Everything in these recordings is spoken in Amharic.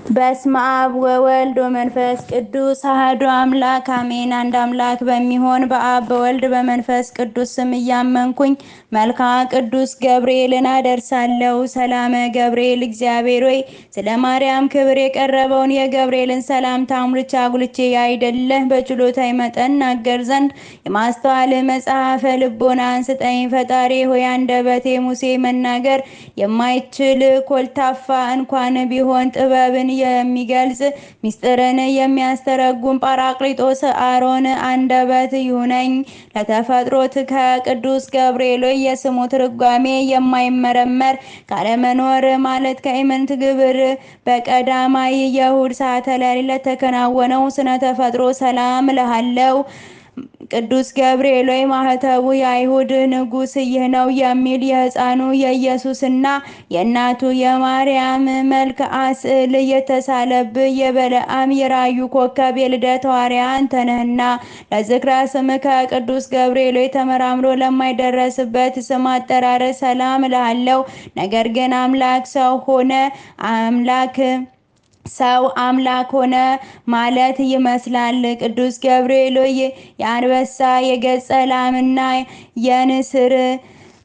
በስመ አብ ወወልድ ወመንፈስ ቅዱስ አሐዱ አምላክ አሜን። አንድ አምላክ በሚሆን በአብ በወልድ በመንፈስ ቅዱስ ስም እያመንኩኝ መልክዓ ቅዱስ ገብርኤልን አደርሳለሁ። ሰላመ ገብርኤል እግዚአብሔር ሆይ ስለ ማርያም ክብር የቀረበውን የገብርኤልን ሰላምታ አጉልቼ ያይደለ በችሎታዬ መጠን እናገር ዘንድ የማስተዋል መጽሐፈ ልቦናን ስጠኝ። ፈጣሪ ሆይ አንደበቴ ሙሴ መናገር የማይችል ኮልታፋ እንኳን ቢሆን ጥበብን የሚገልጽ ሚስጥርን የሚያስተረጉም ጳራቅሊጦስ አሮን አንደበት ይሁነኝ። ለተፈጥሮት ከቅዱስ ገብርኤል የስሙ ትርጓሜ የማይመረመር ካለመኖር ማለት ከኢምንት ግብር በቀዳማይ የእሁድ ሰዓተ ሌሊት ለተከናወነው ስነ ተፈጥሮ ሰላም እልሃለሁ። ቅዱስ ገብርኤል ማህተቡ የአይሁድ ንጉስ ይህ ነው የሚል የሕፃኑ የኢየሱስና የእናቱ የማርያም መልክዓ ስዕል የተሳለብህ የበለዓም የራዩ ኮከብ የልደት ሐዋርያ አንተ ነህና ለዝክረ ስምከ ቅዱስ ገብርኤል ተመራምሮ ለማይደረስበት ስም አጠራር ሰላም እልሃለሁ። ነገር ግን ሰው አምላክ ሆነ ማለት ይመስላል። ቅዱስ ገብርኤል የአንበሳ የገጸ ላምና የንስር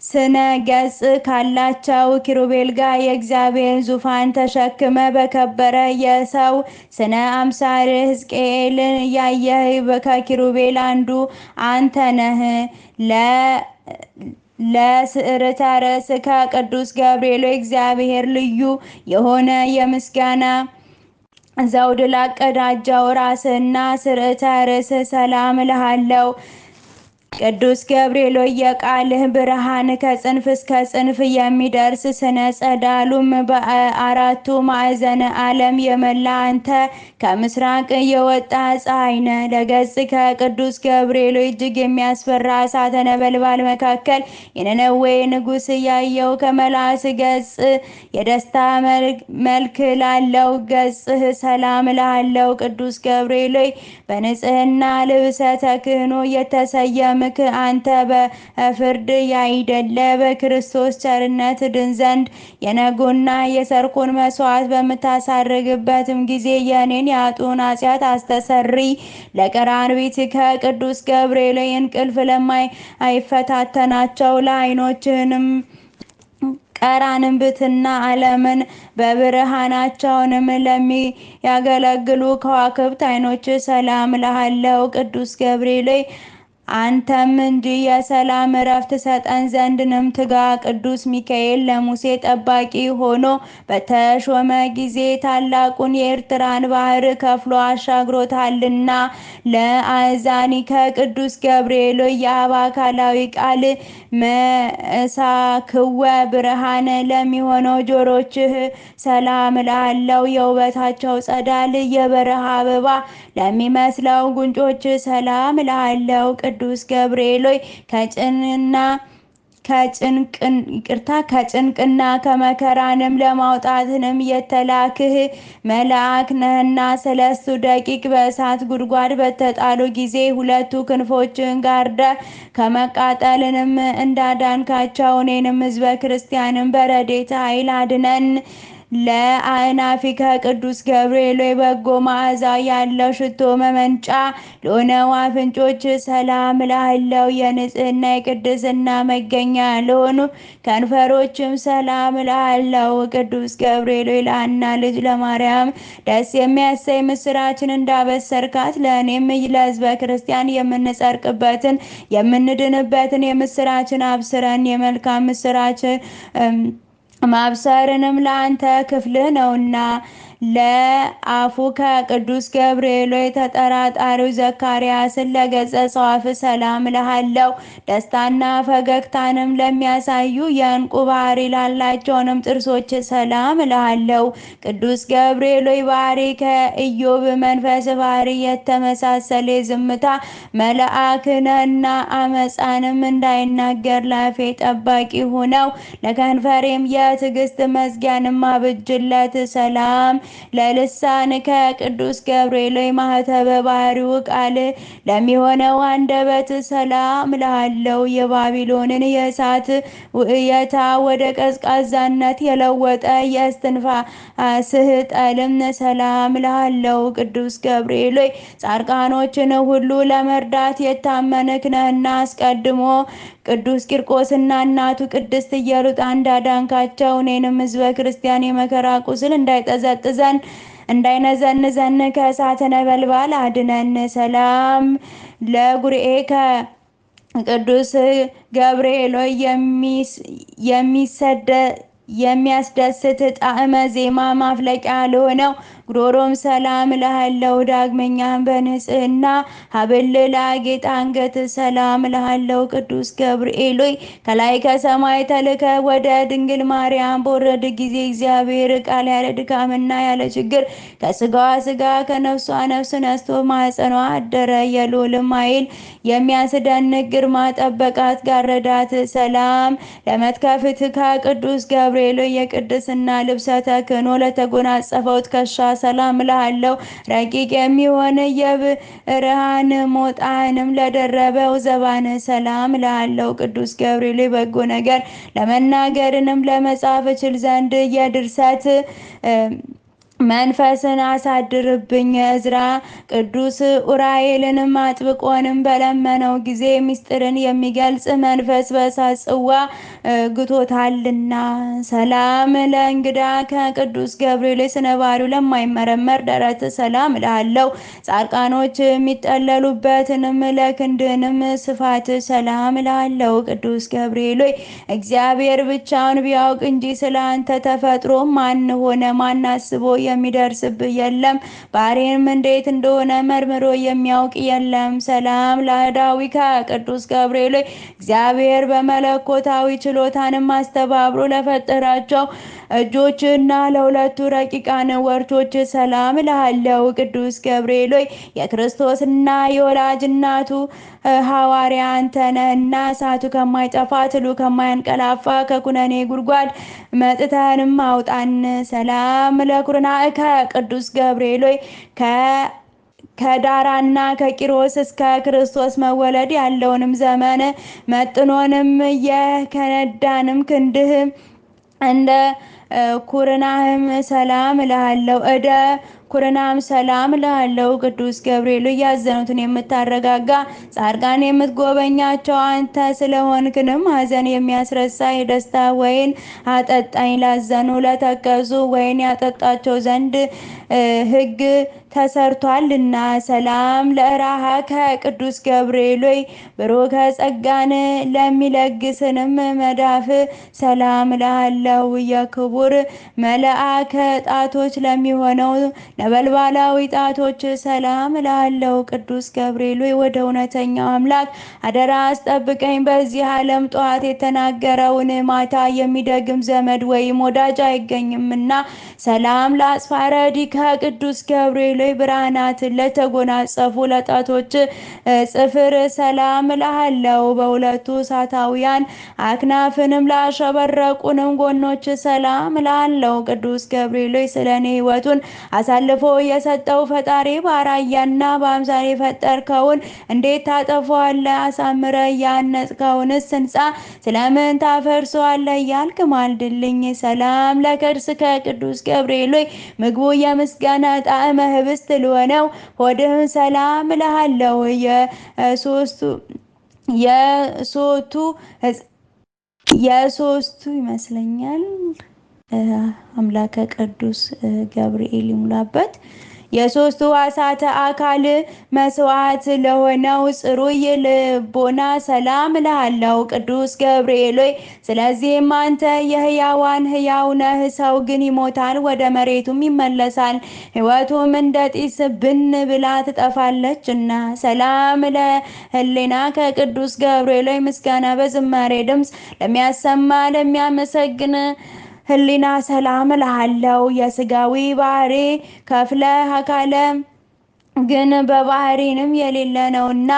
ስነ ገጽ ካላቸው ኪሩቤል ጋር የእግዚአብሔር ዙፋን ተሸክመ በከበረ የሰው ስነ አምሳል ሕዝቅኤልን ያየህ ከኪሩቤል አንዱ አንተ ነህ። ለስዕርተ ርእስከ ቅዱስ ገብርኤል እግዚአብሔር ልዩ የሆነ የምስጋና ዘውድ ላቀዳጀው ራስና ስርዓተ ርዕስ ሰላም እልሃለሁ። ቅዱስ ገብርኤል የቃልህ ብርሃን ከጽንፍ እስከ ጽንፍ የሚደርስ ስነ ጸዳሉም በአራቱ ማዕዘነ ዓለም የመላ አንተ ከምስራቅ የወጣ ፀሐይ ነህ። ለገጽ ከቅዱስ ገብርኤል እጅግ የሚያስፈራ እሳተ ነበልባል መካከል የነነዌ ንጉሥ ያየው ከመላስ ገጽ የደስታ መልክ ላለው ገጽህ ሰላም እልሃለሁ። ቅዱስ ገብርኤል በንጽህና ልብሰ ተክህኖ የተሰየመ አንተ በፍርድ ያይደለ በክርስቶስ ቸርነት ድን ዘንድ የነጉና የሰርኩን መስዋዕት በምታሳርግበትም ጊዜ የኔን ያጡን ኃጢአት አስተሰሪ። ለቀራንቢት ከቅዱስ ገብርኤል እንቅልፍ ለማይፈታተናቸው ለዓይኖችህንም ቀራንብትና ዓለምን በብርሃናቸውንም ለሚያገለግሉ ከዋክብት ዓይኖች ሰላም እልሃለሁ። ቅዱስ ገብርኤል አንተም እንጂ የሰላም እረፍት ሰጠን ዘንድንም ትጋ። ቅዱስ ሚካኤል ለሙሴ ጠባቂ ሆኖ በተሾመ ጊዜ ታላቁን የኤርትራን ባህር ከፍሎ አሻግሮታልና ለአእዛኒ ከቅዱስ ገብርኤል የአብ አካላዊ ቃል መሳክወ ብርሃን ለሚሆነው ጆሮችህ ሰላም እልሃለሁ። የውበታቸው ጸዳል የበረሃ አበባ ለሚመስለው ጉንጮች ሰላም እልሃለሁ። ቅዱስ ገብርኤል ከጭንቅና ከመከራንም ለማውጣትንም የተላክህ መልአክ ነህና ሰለስቱ ደቂቅ በእሳት ጉድጓድ በተጣሉ ጊዜ ሁለቱ ክንፎችን ጋርደ ከመቃጠልንም እንዳዳንካቸው እኔንም ሕዝበ ክርስቲያንን በረድኤተ ኃይል አድነን። ለአእናፊከ ቅዱስ ገብርኤል በጎ መዓዛ ያለው ሽቶ መመንጫ ለሆነው አፍንጮች ሰላም እልሃለሁ። የንጽህና የቅድስና መገኛ ለሆኑ ከንፈሮችም ሰላም እልሃለሁ። ቅዱስ ገብርኤል ለሐና ልጅ ለማርያም ደስ የሚያሰኝ ምስራችን እንዳበሰርካት ለእኔም ለሕዝበ ክርስቲያን የምንጸድቅበትን የምንድንበትን የምስራችን አብስረን። የመልካም ምስራችን ማብሰርንም ለአንተ ክፍልህ ነውና። ለአፉ ከቅዱስ ገብርኤል ተጠራጣሪው ዘካርያስን ለገጸ ሰዋፍ ሰላም እልሃለሁ። ደስታና ፈገግታንም ለሚያሳዩ የዕንቁ ባህሪ ላላቸውንም ጥርሶች ሰላም እልሃለሁ። ቅዱስ ገብርኤል ባህሪ ከኢዮብ መንፈስ ባህሪ የተመሳሰለ ዝምታ መልአክ ነህና አመፃንም እንዳይናገር ላፌ ጠባቂ ሆነው ለከንፈሬም የትዕግስት መዝጊያንም አብጅለት ሰላም ለልሳንከ ቅዱስ ገብርኤል ሆይ ማህተበ ባህሪው ቃል ለሚሆነው አንደበት ሰላም እልሃለሁ። የባቢሎንን የእሳት ውእየታ ወደ ቀዝቃዛነት የለወጠ የእስትንፋስህ ጠልም ሰላም እልሃለሁ። ቅዱስ ገብርኤል ሆይ ጻድቃኖችን ሁሉ ለመርዳት የታመንክ ነህና አስቀድሞ ቅዱስ ቂርቆስና እናቱ ቅድስት ኢየሉጣ እንዳዳንካቸው እኔንም ሕዝበ ክርስቲያን የመከራ ቁስል እንዳይጠዘጥዘን እንዳይነዘንዘን ከእሳተ ነበልባል አድነን። ሰላም ለጉርኤከ ቅዱስ ገብርኤል ሆይ የሚያስደስት ጣዕመ ዜማ ማፍለቂያ ለሆነው ጉሮሮም ሰላም እልሃለሁ። ዳግመኛም በንጽህና ሀብል ላጌጠ አንገት ሰላም እልሃለሁ። ቅዱስ ገብርኤል ሆይ ከላይ ከሰማይ ተልከ ወደ ድንግል ማርያም በወረድ ጊዜ እግዚአብሔር ቃል ያለ ድካምና ያለ ችግር ከስጋዋ ስጋ ከነፍሷ ነፍስ ነስቶ ማኅፀኗ አደረ። የልዑልም ኃይል የሚያስደንቅ ግርማ ጠበቃት ጋረዳት። ሰላም ለመትከፍትከ ቅዱስ ገብርኤል ሆይ የቅድስና ልብሰ ተክህኖ ለተጎናጸፈው ትከሻ ሰላም እልሃለሁ። ረቂቅ የሚሆን የብርሃን ሞጣንም ለደረበው ዘባን ሰላም እልሃለሁ። ቅዱስ ገብርኤል በጎ ነገር ለመናገርንም ለመጻፍ እችል ዘንድ የድርሰት መንፈስን አሳድርብኝ። እዝራ ቅዱስ ኡራኤልንም አጥብቆንም በለመነው ጊዜ ምስጢርን የሚገልጽ መንፈስ በእሳት ጽዋ ግቶታልና። ሰላም ለእንግዳ ከቅዱስ ገብርኤል ስነ ባህሪው ለማይመረመር ደረት ሰላም እልሃለሁ። ጻድቃኖች የሚጠለሉበትንም ለክንድንም ስፋት ሰላም እልሃለሁ። ቅዱስ ገብርኤል ሆይ እግዚአብሔር ብቻውን ቢያውቅ እንጂ ስለ አንተ ተፈጥሮ ማን ሆነ? ማን አስቦ የሚደርስብህ የለም። ባሕሪህም እንዴት እንደሆነ መርምሮ የሚያውቅ የለም። ሰላም ለአዳዊከ ቅዱስ ገብርኤል ሆይ እግዚአብሔር በመለኮታዊ ችሎታንም አስተባብሮ ለፈጠራቸው እጆችና ለሁለቱ ረቂቃን ወርቾች ሰላም እልሃለሁ። ቅዱስ ገብርኤል ሆይ የክርስቶስና የወላጅ እናቱ ሐዋርያ አንተ ነህና እሳቱ ከማይጠፋ ትሉ ከማያንቀላፋ ከኩነኔ ጉድጓድ መጥተንም አውጣን። ሰላም ለኩርናዕከ ቅዱስ ገብርኤል ሆይ ከዳራና ከቂሮስ እስከ ክርስቶስ መወለድ ያለውንም ዘመን መጥኖንም የከነዳንም ክንድህ እንደ ኩርናህም ሰላም እልሃለሁ። እደ ኩርናም ሰላም እልሃለሁ። ቅዱስ ገብርኤል ያዘኑትን የምታረጋጋ ጻድቃን የምትጎበኛቸው አንተ ስለሆንክንም ሐዘን የሚያስረሳ የደስታ ወይን አጠጣኝ። ላዘኑ ለተከዙ ወይን ያጠጣቸው ዘንድ ሕግ ተሰርቷልና። ሰላም ለእራሃከ ቅዱስ ገብርኤል ሆይ ብሩከ ጸጋን ለሚለግስንም መዳፍ ሰላም እልሃለሁ። የክቡር መልአከ ጣቶች ለሚሆነው ነበልባላዊ ጣቶች ሰላም እልሃለሁ። ቅዱስ ገብርኤል ሆይ ወደ እውነተኛው አምላክ አደራ አስጠብቀኝ። በዚህ ዓለም ጠዋት የተናገረውን ማታ የሚደግም ዘመድ ወይም ወዳጅ አይገኝምና። ሰላም ለአጽፋረዲከ ቅዱስ ገብርኤል ሆይ ብርሃናትን ለተጎናጸፉ ለጣቶች ጽፍር ሰላም እልሃለሁ። በሁለቱ እሳታውያን አክናፍንም ላሸበረቁንም ጎኖች ሰላም እልሃለሁ። ቅዱስ ገብርኤል ሆይ ስለ እኔ ሕይወቱን አሳልፎ የሰጠው ፈጣሪ በአርአያና በአምሳል የፈጠርከውን እንዴት ታጠፈዋለህ? አሳምረ ያነጽከውንስ ሕንጻ ስለምን ታፈርሰዋለህ? እያልክ ማልድልኝ። ሰላም ለከርስከ ቅዱስ ገብርኤል ሆይ ምግቡ የምስጋና ጣዕመ ህብስት ለሆነው ሆድህን ሰላም እልሃለሁ። የሶስቱ ይመስለኛል አምላከ ቅዱስ ገብርኤል ይሙላበት። የሶስቱ ሕዋሳተ አካል መስዋዕት ለሆነው ጽሩይ ልቦና ሰላም እልሃለሁ። ቅዱስ ገብርኤል ሆይ ስለዚህም አንተ የሕያዋን ሕያው ነህ። ሰው ግን ይሞታል፣ ወደ መሬቱም ይመለሳል፣ ሕይወቱም እንደ ጢስ ብን ብላ ትጠፋለችና። ሰላም ለሕሊናከ ቅዱስ ገብርኤል ሆይ ምስጋና በዝማሬ ድምፅ ለሚያሰማ ለሚያመሰግን ሕሊና ሰላም እልሃለሁ። የስጋዊ ባህሪ ከፍለ አካለ ግን በባህሪንም የሌለ ነውና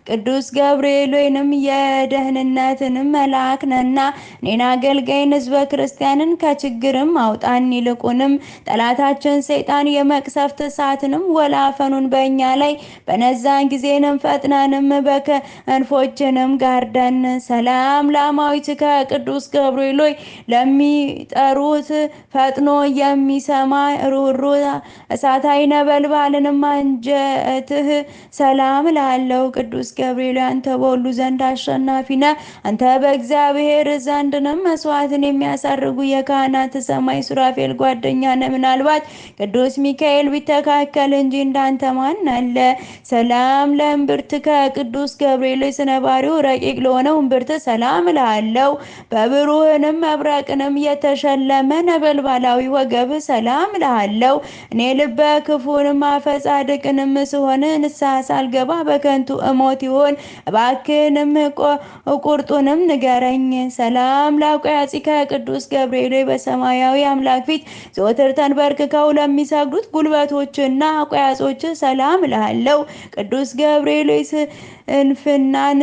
ቅዱስ ገብርኤል ወይንም የደህንነትንም መልአክ ነና እኔን አገልጋይን ሕዝበ ክርስቲያንን ከችግርም አውጣን። ይልቁንም ጠላታችን ሰይጣን የመቅሰፍት እሳትንም ወላፈኑን በእኛ ላይ በነዛን ጊዜንም ፈጥነንም በክንፎችንም ጋርደን። ሰላም ለአማዊት ከቅዱስ ገብርኤል ሆይ ለሚጠሩት ፈጥኖ የሚሰማ ሩህሩህ እሳታዊ ነበልባልንም አንጀትህ ሰላም ላለው ቅዱስ ገብርኤል አንተ በሁሉ ዘንድ አሸናፊ ነህ። አንተ በእግዚአብሔር ዘንድንም መስዋዕትን የሚያሳርጉ የካህናት ሰማይ ሱራፌል ጓደኛ ነህ። ምናልባት ቅዱስ ሚካኤል ቢተካከል እንጂ እንዳንተ ማን አለ? ሰላም ለእምብርት ከቅዱስ ገብርኤል ስነ ባህሪው ረቂቅ ለሆነው እምብርት ሰላም ላለው በብሩህንም መብረቅንም የተሸለመ ነበልባላዊ ወገብ ሰላም ላለው እኔ ልበ ክፉንም አፈጻድቅንም ስሆን ንስሐ ሳልገባ በከንቱ እሞት ይሆን? እባክህንም ቁርጡንም ንገረኝ። ሰላም ለአቆያጺከ ቅዱስ ገብርኤል በሰማያዊ አምላክ ፊት ዘወትር ተንበርክከው ለሚሰግዱት ጉልበቶችና አቆያጾች ሰላም ላለው ቅዱስ ገብርኤል ስንፍናን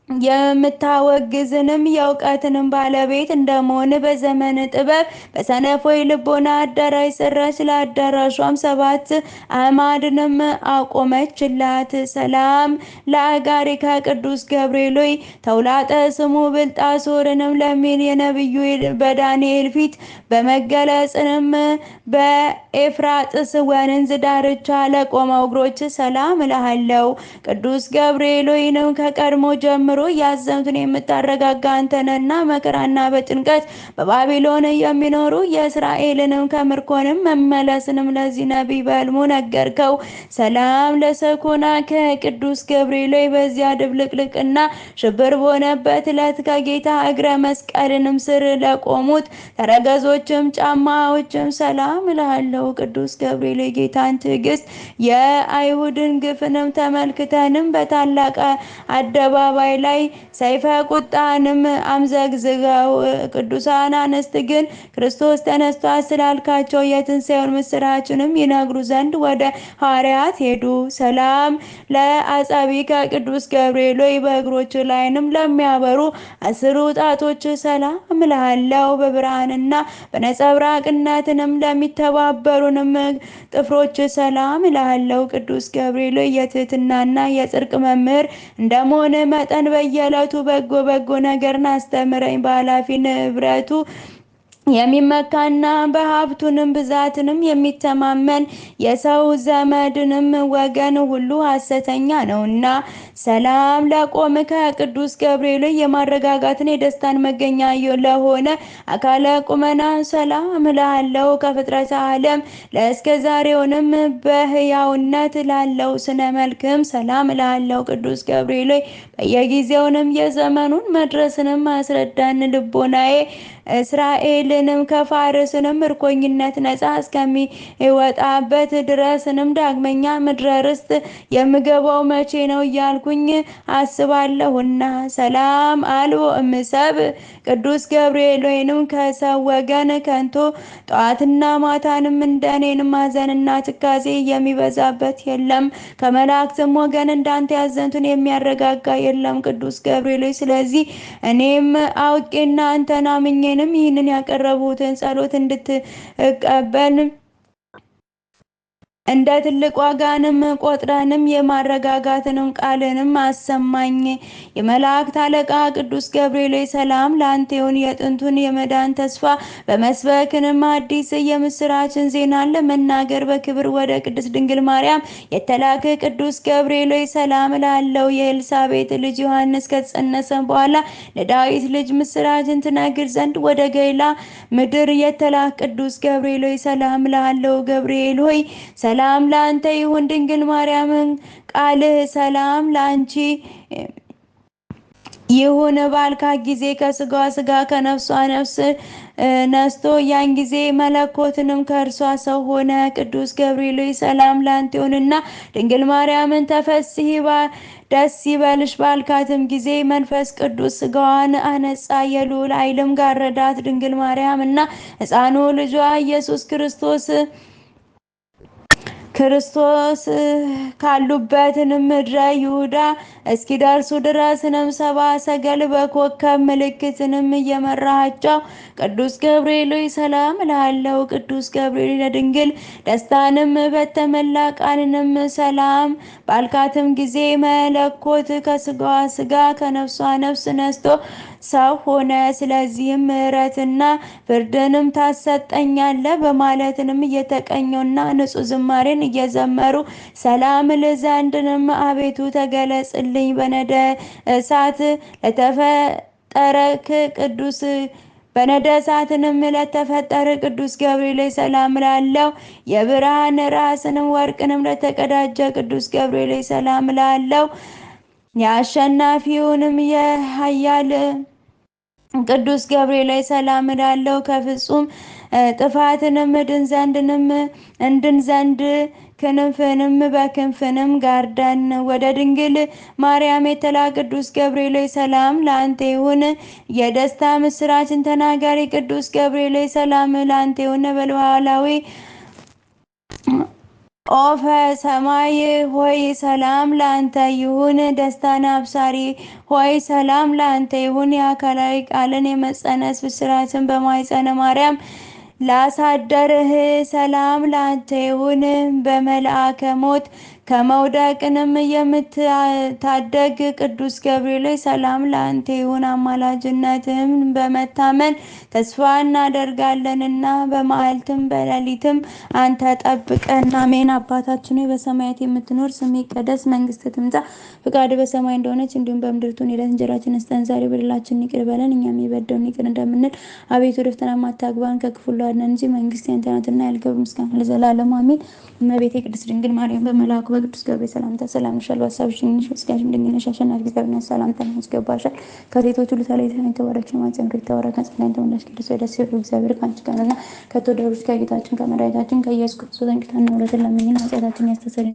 የምታወግዝንም የእውቀትንም ባለቤት እንደመሆን በዘመን ጥበብ በሰነፎይ ልቦና አዳራሽ ሰራች። ለአዳራሿም 7 አዕማድንም አቆመችላት። ሰላም ለአጋሪከ ቅዱስ ገብርኤል ሆይ ተውላጠ ስሙ ብልጣሶርንም ለሚል የነቢዩ በዳንኤል ፊት በመገለጽንም በኤፍራጥስ ወንዝ ዳርቻ ለቆመው እግሮች ሰላም እልሃለሁ። ቅዱስ ገብርኤል ሆይንም ከቀድሞ ጀምሮ ያዘኑትን የምታረጋጋ አንተ ነህና መከራና በጭንቀት በባቢሎን የሚኖሩ የእስራኤልንም ከምርኮንም መመለስንም ለዚህ ነቢይ በሕልሙ ነገርከው። ሰላም ለሰኮና ከቅዱስ ገብርኤል ሆይ በዚያ ድብልቅልቅና ሽብር በሆነበት ዕለት ከጌታ እግረ መስቀልንም ስር ለቆሙት ተረገዞችም ጫማዎችም ሰላም እልሃለሁ። ቅዱስ ገብርኤል ጌታን ትዕግስት የአይሁድን ግፍንም ተመልክተንም በታላቅ አደባባይ ላይ ሰይፈ ቁጣንም አምዘግዝገው ቅዱሳን አንስት ግን ክርስቶስ ተነስቷል ስላልካቸው የትንሣኤውን ምስራችንም ይነግሩ ዘንድ ወደ ሐዋርያት ሄዱ። ሰላም ለአጻቢከ ቅዱስ ገብርኤል ሆይ በእግሮች ላይንም ለሚያበሩ 10 ጣቶች ሰላም እልሃለሁ። በብርሃንና በነጸብራቅነትንም ለሚተባበሩንም ጥፍሮች ሰላም እልሃለሁ። ቅዱስ ገብርኤል ሆይ የትህትናና የጽድቅ መምህር እንደመሆነ መጠን በየዕለቱ በጎ ነገርን አስተምረኝ። በኃላፊ ንብረቱ የሚመካና በሀብቱንም ብዛትንም የሚተማመን የሰው ዘመድንም ወገን ሁሉ ሐሰተኛ ነውና። ሰላም ለቆምከ ቅዱስ ገብርኤል የማረጋጋትን የደስታን መገኛ ለሆነ አካለ ቁመና ሰላም እልሃለሁ። ከፍጥረተ ዓለም ለእስከ ዛሬውንም በሕያውነት ላለው ስነ መልክም ሰላም እልሃለሁ። ቅዱስ ገብርኤል በየጊዜውንም የዘመኑን መድረስንም አስረዳን። ልቦናዬ እስራኤልንም ከፋርስንም ምርኮኝነት ነፃ እስከሚወጣበት ድረስንም ዳግመኛ ምድረ ርስት የምገባው መቼ ነው እያልኩኝ አስባለሁና። ሰላም አልቦ እምሰብ ቅዱስ ገብርኤል ወይንም ከሰው ወገን ከንቶ ጠዋትና ማታንም እንደኔንም ማዘንና ትካዜ የሚበዛበት የለም። ከመላእክትም ወገን እንዳንተ ያዘንቱን የሚያረጋጋ የለም። ቅዱስ ገብርኤል ስለዚህ እኔም አውቄና አንተን አምኜ ይህንን ያቀረቡትን ጸሎት እንድትቀበል እንደ ትልቅ ዋጋንም ቆጥረንም የማረጋጋትንም ቃልንም አሰማኝ። የመላእክት አለቃ ቅዱስ ገብርኤል ሰላም ላንተ ይሁን። የጥንቱን የመዳን ተስፋ በመስበክንም አዲስ የምስራችን ዜናን ለመናገር በክብር ወደ ቅድስት ድንግል ማርያም የተላከ ቅዱስ ገብርኤል ሰላም ላለው የኤልሳቤጥ ልጅ ዮሐንስ ከተጸነሰ በኋላ ለዳዊት ልጅ ምስራችን ትነግር ዘንድ ወደ ገሊላ ምድር የተላከ ቅዱስ ገብርኤል ሰላም ላለው ገብርኤል ሆይ ሰላም ላንተ ይሁን። ድንግል ማርያምን ቃልህ ሰላም ላንቺ ይሁን ባልካ ጊዜ ከስጋዋ ስጋ ከነፍሷ ነፍስ ነስቶ ያን ጊዜ መለኮትንም ከእርሷ ሰው ሆነ። ቅዱስ ገብርኤል ሰላም ላንተ ይሁንና ድንግል ማርያምን ተፈስሒ ደስ ይበልሽ ባልካትም ጊዜ መንፈስ ቅዱስ ስጋዋን አነጻ፣ የልዑል ኃይልም ጋረዳት። ድንግል ማርያም እና ሕፃኑ ልጇ ኢየሱስ ክርስቶስ ክርስቶስ ካሉበትንም ምድረ ይሁዳ እስኪደርሱ ድረስንም ሰብአ ሰገል በኮከብ ምልክትንም እየመራሃቸው ቅዱስ ገብርኤል ሆይ ሰላም እልሃለሁ። ቅዱስ ገብርኤል ለድንግል ደስታንም በተመላ ቃልንም ሰላም ባልካትም ጊዜ መለኮት ከስጋዋ ስጋ ከነፍሷ ነፍስ ነስቶ ሰው ሆነ። ስለዚህም ምሕረትና ፍርድንም ታሰጠኛለህ በማለትንም እየተቀኙና ንጹሕ ዝማሬን እየዘመሩ ሰላም ለዘንድንም አቤቱ ተገለጽልኝ። በነደ እሳት ለተፈጠረክ ቅዱስ በነደ እሳትንም ለተፈጠረ ቅዱስ ገብርኤል ሰላም እላለሁ። የብርሃን ራስንም ወርቅንም ለተቀዳጀ ቅዱስ ገብርኤል ሰላም እላለሁ። የአሸናፊውንም የኃያል ቅዱስ ገብርኤል ሰላም እላለሁ። ከፍጹም ጥፋትንም እንድን ዘንድ ክንፍንም በክንፍንም ጋርደን። ወደ ድንግል ማርያም የተላከ ቅዱስ ገብርኤል ሰላም ለአንተ ይሁን። የደስታ ምስራችን ተናጋሪ ቅዱስ ገብርኤል ሰላም ለአንተ ይሁን። ነበልባላዊ ኦፈ ሰማይ ሆይ ሰላም ለአንተ ይሁን። ደስታን አብሳሪ ሆይ ሰላም ለአንተ ይሁን። የአካላዊ ቃልን የመጸነስ ብስራትን በማኅፀነ ማርያም ላሳደርህ ሰላም ለአንተ ይሁን። በመልአከ ሞት ከመውደቅንም የምትታደግ ቅዱስ ገብርኤል ሰላም ለአንተ ይሁን። አማላጅነትህም በመታመን ተስፋ እናደርጋለንና በመዓልትም በሌሊትም አንተ ጠብቀን። አሜን። አባታችን ሆይ በሰማያት የምትኖር ስምህ ይቀደስ፣ መንግስትህ ትምጣ፣ ፈቃድህ በሰማይ እንደሆነች እንዲሁም በምድር ትሁን። የዕለት እንጀራችንን ስጠን ዛሬ፣ በደላችንን ይቅር በለን እኛም የበደሉንን ይቅር እንደምንል፣ አቤቱ ወደ ፈተናም አታግባን ከክፉ ሁሉ አድነን እንጂ መንግስት ያንተ ናትና፣ ኃይል፣ ክብር፣ ምስጋና ለዘላለሙ አሜን። እመቤቴ ቅድስት ድንግል ማርያም በመልአኩ በቅዱስ ገብርኤል ሰላምታ ሰላም እልሻለሁ። በሐሳብሽ ድንግል ነሽ፣ በሥጋሽም ድንግል ነሽ። አሸናፊ እግዚአብሔር ነሽ፣ ሰላምታ ይገባሻል። ከሴቶች ሁሉ ተለይተሽ የተባረክሽ ነው፣ የማኅፀንሽ ፍሬ የተባረከ ነው። ጸጋን የተሞላሽ ቅድስት ሆይ ደስ ይበልሽ፣ እግዚአብሔር ከአንቺ ጋር ነውና ከተወደደው ልጅሽ ከጌታችን ከመድኃኒታችን ከኢየሱስ ክርስቶስ ዘንድ ይቅርታና ምሕረትን ለምኝልን ኃጢአታችንን ያስተሰርይልን